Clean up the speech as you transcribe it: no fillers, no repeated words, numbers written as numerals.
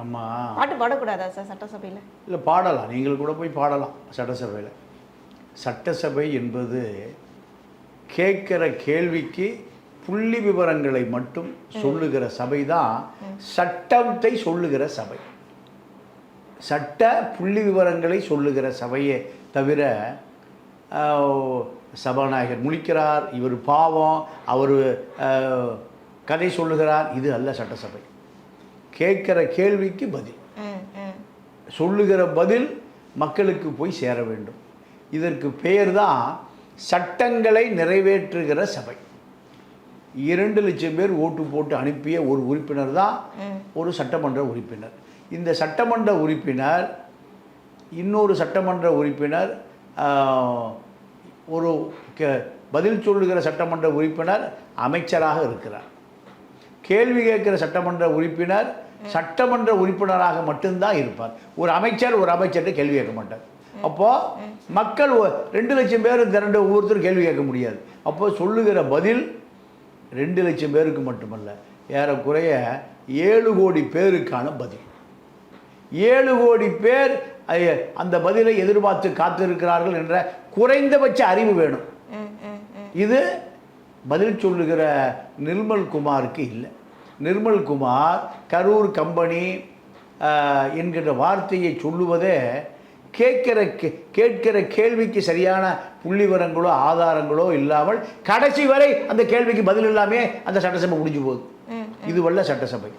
அம்மா பாட்டு பாடக்கூடாதா சார் சட்டசபையில்? இல்லை, பாடலாம், நீங்கள் கூட போய் பாடலாம் சட்டசபையில். சட்டசபை என்பது கேட்குற கேள்விக்கு புள்ளி விவரங்களை மட்டும் சொல்லுகிற சபை தான் சட்டத்தை சொல்லுகிற சபை. சட்ட புள்ளி விவரங்களை சொல்லுகிற சபையே தவிர சபாநாயகர் முழிக்கிறார், இவர் பாவம், அவர் கதை சொல்லுகிறார், இது அல்ல சட்டசபை. கேட்குற கேள்விக்கு பதில், சொல்லுகிற பதில் மக்களுக்கு போய் சேர வேண்டும். இதற்கு பெயர் தான் சட்டங்களை நிறைவேற்றுகிற சபை. 2 லட்சம் பேர் ஓட்டு போட்டு அனுப்பிய ஒரு உறுப்பினர் தான் ஒரு சட்டமன்ற உறுப்பினர். இந்த சட்டமன்ற உறுப்பினர் இன்னொரு சட்டமன்ற உறுப்பினர், ஒரு பதில் சொல்லுகிற சட்டமன்ற உறுப்பினர் அமைச்சராக இருக்கிறார். கேள்வி கேட்கிற சட்டமன்ற உறுப்பினர் சட்டமன்ற உறுப்பினராக மட்டும்தான் இருப்பார். ஒரு அமைச்சர்கிட்ட கேள்வி கேட்க மாட்டார். அப்போது மக்கள் 2 லட்சம் பேர் திரண்டு ஒவ்வொருத்தரும் கேள்வி கேட்க முடியாது. அப்போது சொல்லுகிற பதில் 2 லட்சம் பேருக்கு மட்டுமல்ல, ஏறக்குறைய 7 கோடி பேருக்கான பதில். 7 கோடி பேர் அந்த பதிலை எதிர்பார்த்து காத்திருக்கிறார்கள் என்ற குறைந்தபட்ச அறிவு வேணும். இது பதில் சொல்லுகிற நிர்மல் குமாருக்கு இல்லை. நிர்மல் குமார் கரூர் கம்பெனி என்கிற வார்த்தையை சொல்லுவதே கேட்கிற கேள்விக்கு சரியான புள்ளிவரங்களோ ஆதாரங்களோ இல்லாமல் கடைசி வரை அந்த கேள்விக்கு பதில் இல்லாமே அந்த சட்டசபை முடிஞ்சு போகுது. இது வல்ல சட்டசபை.